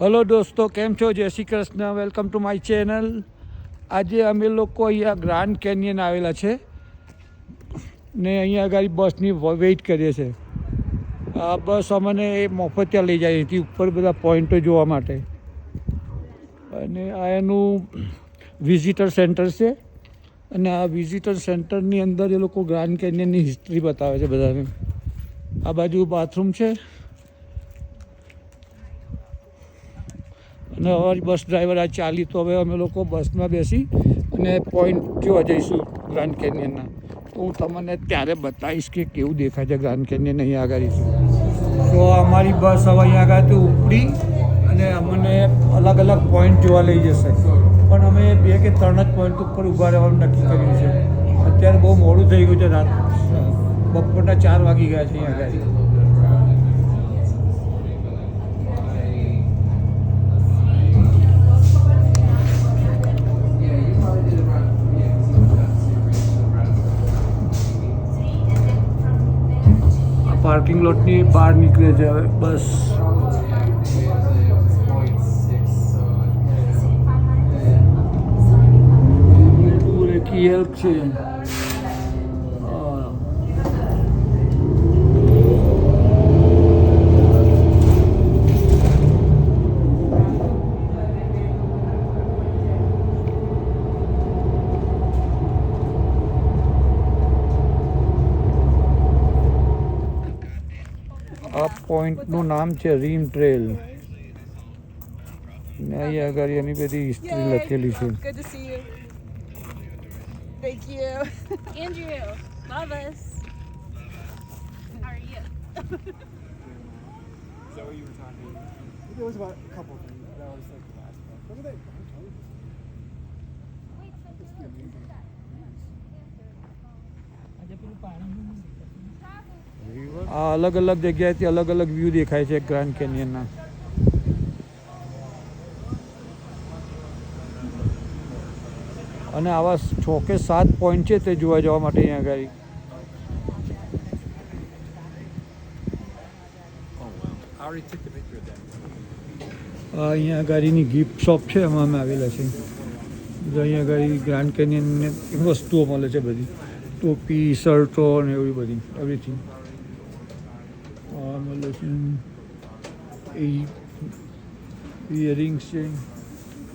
Hello દોસ્તો, કેમ છો? જય Shri Krishna. Welcome to my channel. આજે અમે લોકો અહીંયા ગ્રાન્ડ કેનિયન આવેલા છે ને અહીંયા આગળ બસની વેઇટ કરીએ છીએ. આ બસ અમને મોફતિયા લઈ જાય અહીંથી ઉપર બધા પોઈન્ટો જોવા માટે. અને આ એનું વિઝિટર સેન્ટર છે અને આ વિઝિટર સેન્ટરની અંદર એ લોકો ગ્રાન્ડ કેનિયનની હિસ્ટ્રી બતાવે છે બધાને. આ બાજુ બાથરૂમ છે અને અમારી બસ ડ્રાઈવર આ ચાલી, તો હવે અમે લોકો બસમાં બેસી અને પોઈન્ટ જોવા જઈશું ગ્રાન્ડ કેનિયનના. તો હું તમને ત્યારે બતાવીશ કે કેવું દેખાય છે ગ્રાન્ડ કેનિયન અહીંયા આગળ. તો અમારી બસ હવે અહીંયા આગળથી ઉપડી અને અમને અલગ અલગ પોઈન્ટ જોવા લઈ જશે, પણ અમે 2 કે 3 જ પોઈન્ટ ઉપર ઊભા રહેવાનું નક્કી કર્યું છે. અત્યારે બહુ મોડું થઈ ગયું છે, બપોરના 4 વાગી ગયા છે અહીંયા આગળ. પાર્કિંગ લોટની બહાર નીકળે છે હવે બસ. હેલ્પ છે. આ પોઈન્ટનું નામ છે રીમ ટ્રેલ ને અહીંયા આગળ એની બધી હિસ્ટ્રી લખેલી છે. Thank you. Andrew, love us. How are you? Is that what you were talking about? There was about a couple of things. That was like the last one. Look at that. આ અલગ અલગ જગ્યાએથી અલગ અલગ view દેખાય છે grand કેનિયનના. અને આવા 6 કે 7 પોઈન્ટ છે તે જોવા જવા માટે અહીંયા આગળ. અહીંયા ગાડીની ગિફ્ટ શોપ છે, એમાં અમે આવેલા છે. અહીંયા ગાડી ગ્રાન્ડ કેનિયનની વસ્તુઓ મળે છે, બધી ટોપી, શર્ટો ને એવી બધી એવરીથિંગ મળે છે. ઇયરિંગ્સ છે,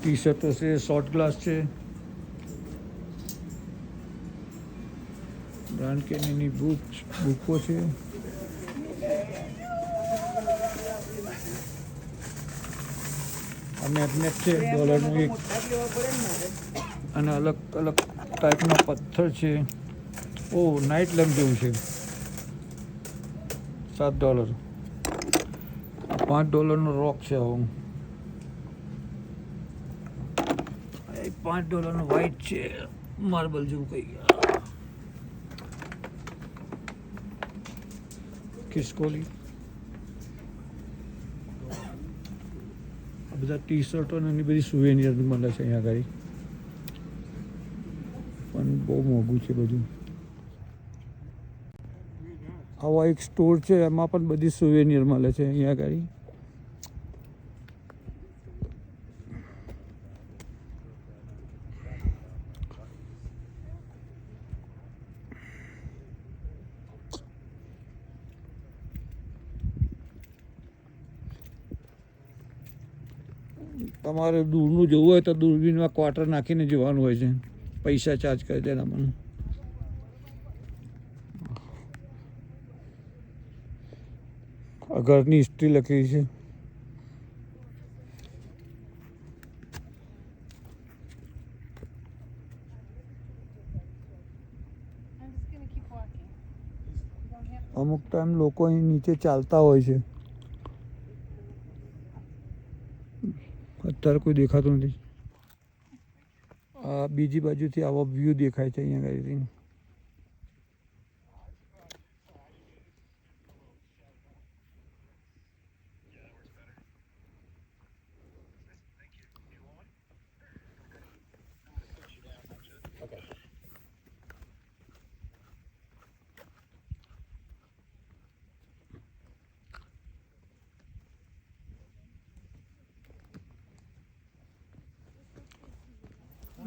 ટી શર્ટો છે, શોર્ટ ગ્લાસ છે. ગ્રાન્ડ કેનિયનની બુકો છે. આ મેગ્નેટ છે ડોલરનું એક, અને અલગ અલગ ટાઈપના પથ્થર છે. ઓ નાઇટ લેમ્પ જેવું છે. $7. $5 રોક છે. આવું $5 વ્હાઈટ છે, માર્બલ જેવું કઈ. ખિસકોલી. આ બધા ટી શર્ટો અને એની બધી સુવેનિયર મળે છે અહીંયા આગળ, પણ બહુ મોંઘું છે બધું. આવા એક સ્ટોર છે, એમાં પણ બધી સુવેનિયર મળે છે અહીંયા આગળ. તમારે દૂરનું જોવું હોય તો દૂરબીનમાં ક્વાર્ટર નાખીને જોવાનું હોય છે, પૈસા ચાર્જ કરે છે એના મને. ઘરની હિસ્ટ્રી લખેલી છે. અમુક ટાઈમ લોકો અહીં નીચે ચાલતા હોય છે. અત્યારે કોઈ દેખાતું નથી. આ બીજી બાજુથી આવો વ્યૂ દેખાય છે અહીંયા આગળ.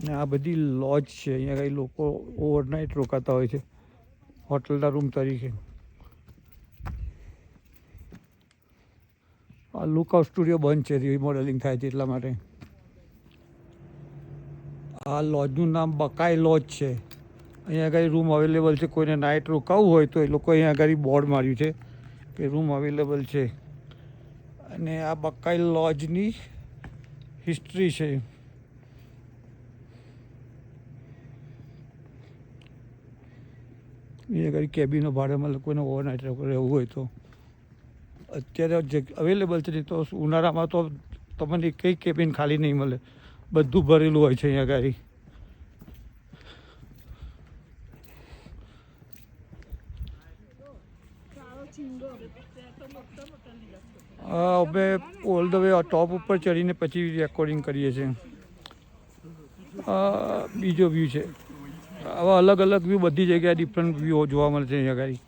ને આ બધી લોજ છે, અહીંયા કંઈ લોકો ઓવરનાઇટ રોકાતા હોય છે હોટલના રૂમ તરીકે. આ લુકઆઉટ સ્ટુડિયો બંધ છે, રિમોડલિંગ થાય છે એટલા માટે. આ લોજનું નામ બકાઈ લોજ છે. અહીંયા આગળ રૂમ અવેલેબલ છે, કોઈને નાઇટ રોકાવું હોય તો એ લોકો અહીંયા આગળ બોર્ડ માર્યું છે કે રૂમ અવેલેબલ છે. અને આ બકાઈ લોજની હિસ્ટ્રી છે. અહીંયા આગળ કેબિનો ભાડામાં લોકોને ઓવરનાઇટ રહેવું હોય તો અત્યારે જે અવેલેબલ છે. તો ઉનાળામાં તો તમને કંઈ કેબિન ખાલી નહીં મળે, બધું ભરેલું હોય છે અહીંયા આગળ. અમે ઓલ ધ વે ટોપ ઉપર ચડીને પછી રેકોર્ડિંગ કરીએ છીએ. બીજો વ્યૂ છે. આવા અલગ અલગ વ્યૂ બધી જગ્યાએ ડિફરન્ટ વ્યૂ જોવા મળે છે અહીંયા આગળ.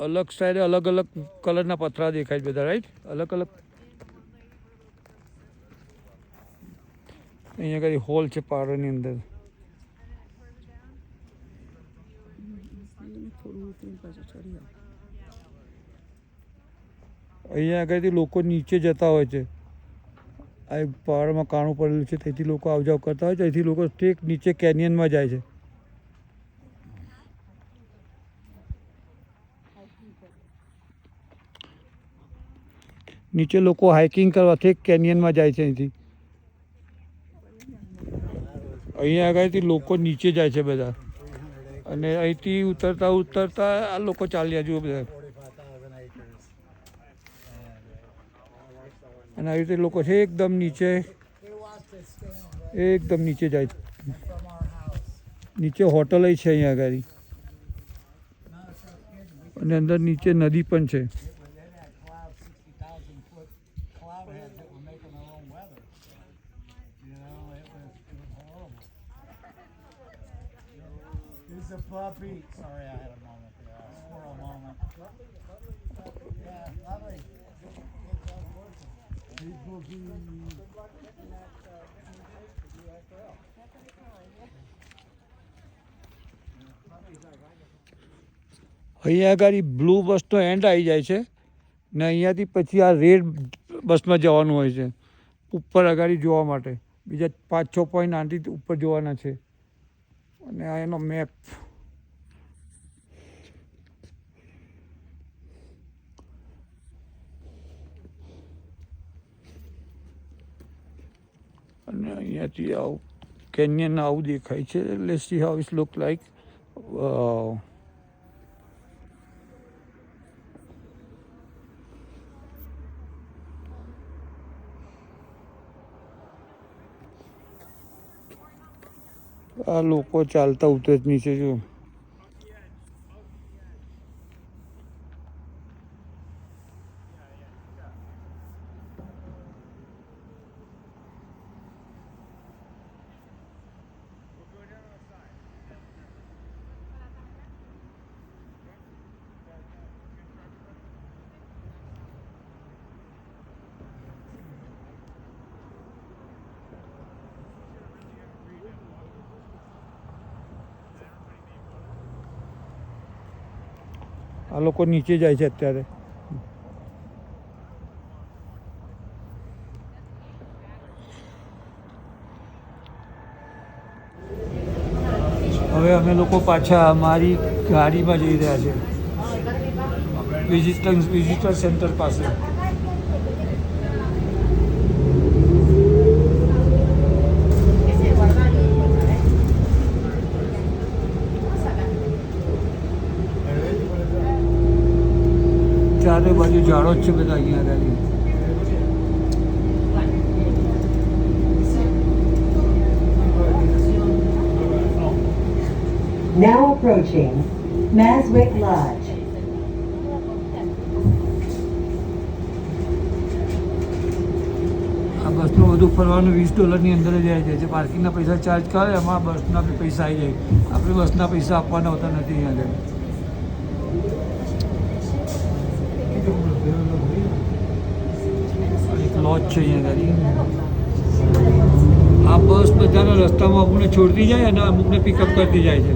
અલગ સાઈડે અલગ અલગ કલરના પથરા દેખાય બધા, રાઈટ? અલગ અલગ. અહીંયા કઈ હોલ છે પહાડોની અંદર. અહીંયા આગળથી લોકો નીચે જતા હોય છે. આ પહાડમાં કાણું પડેલું છે, તેથી લોકો આવ જાવ કરતા હોય છે. અહીંથી લોકો ઠેક નીચે કેનિયનમાં જાય છે. નીચે લોકો હાઇકિંગ કરવા ઠેક કેનિયનમાં જાય છે. અહીંથી અહીંયા આગળથી લોકો નીચે જાય છે બધા, અને અહીંથી ઉતરતા ઉતરતા આ લોકો ચાલ્યા જુઓ બધા. અને આવી રીતે લોકો છે એકદમ નીચે જાય છે. નીચે હોટલ છે અહીંયા આગળ, અને અંદર નીચે નદી પણ છે. He's a puppy. Sorry, I had a moment there. A squirrel moment. Yeah, lovely. Big boogie. અહીંયા આગળ બ્લુ બસનો એન્ડ આવી જાય છે ને અહીંયાથી પછી આ રેડ બસમાં જવાનું હોય છે ઉપર આગળ જોવા માટે. બીજા 5-6 પોઈન્ટ આંટી ઉપર જોવાના છે. અને આ એનો મેપ. અને અહીંયાથી આવું કેનિયન આવું દેખાય છે. Let's see how it look like. આ લોકો ચાલતા ઉતરે નીચે જો. આ લોકો નીચે જાય છે અત્યારે. હવે અમે લોકો પાછા મારી ગાડીમાં જઈ રહ્યા છે વિઝિટર સેન્ટર પાસે. ચારે બાજુ ઝાડો જ છે બધા અહીંયા આગળ. Now approaching Maswick Lodge. આ બસનું બધું ફરવાનું $20 અંદર જ આવી જાય છે. પાર્કિંગના પૈસા ચાર્જ કરે, એમાં બસના બી પૈસા આવી જાય. આપણે બસના પૈસા આપવાના હોતા નથી અહીંયા આગળ. એક લોજ છે અહીંયા આગળ. આ બસ બધાના રસ્તામાં અમુકને છોડતી જાય અને અમુકને પિકઅપ કરતી જાય છે.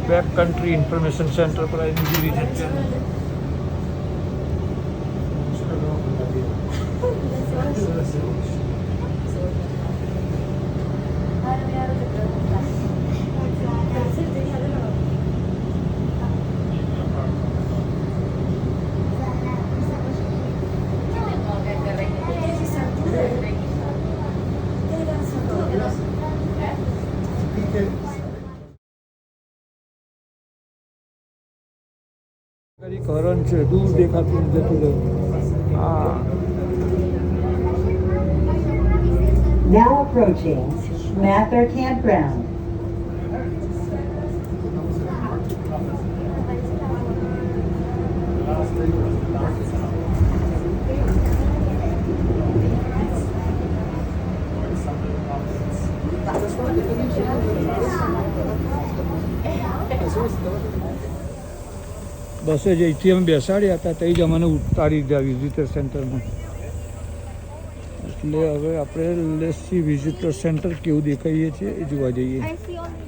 બેક કન્ટ્રી ઇન્ફોર્મેશન સેન્ટર પર આવીને બીજી વિઝિટ છે. કરણ છે, દૂર દેખાતું જતું રહ્યું. હા, Now approaching Mather Campground. બસે જ અહીંથી અમે બેસાડ્યા હતા ત્યાં જ અમને ઉતારી દીધા વિઝિટર સેન્ટરમાં. એટલે હવે આપણે લેસી વિઝિટર સેન્ટર કેવું દેખાઈએ છીએ એ જોવા જઈએ. I see only.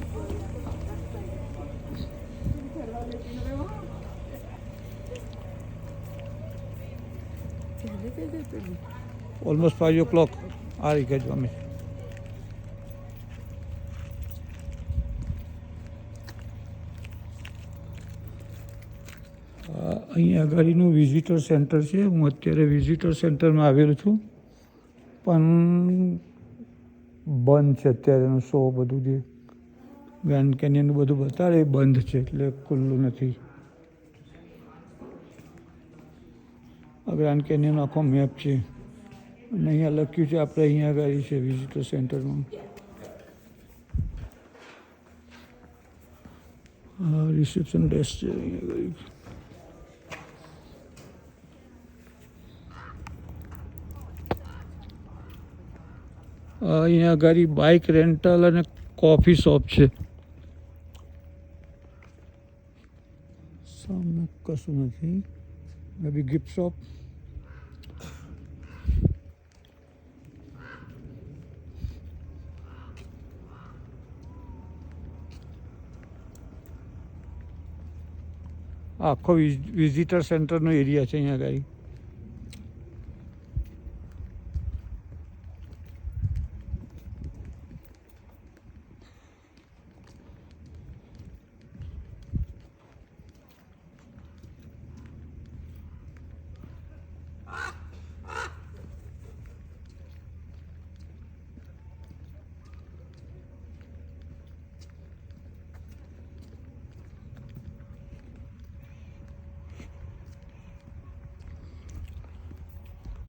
Almost 5 o'clock આ રહી ગયા અમે. અહીંયા આગળનું વિઝિટર સેન્ટર છે. હું અત્યારે વિઝિટર સેન્ટરમાં આવેલો છું, પણ બંધ છે અત્યારે. એનું શો બધું જે ગ્રાન્ડ કેનિયનનું બધું બતાડે એ બંધ છે, એટલે ખુલ્લું નથી. આ ગ્રાન્ડ કેનિયન આખો મેપ છે અને અહીંયા લખ્યું છે આપણે અહીંયા આગળ છે વિઝિટર સેન્ટરમાં. રિસેપ્શન ડેસ્ક છે અહીંયા આગળ. અહીંયા આગળ બાઇક રેન્ટલ અને કોફી શોપ છે. સામે કશું નથી. મે બી ગિફ્ટ શોપ. આખો વિઝિટર સેન્ટરનો એરિયા છે અહીંયા આગળ.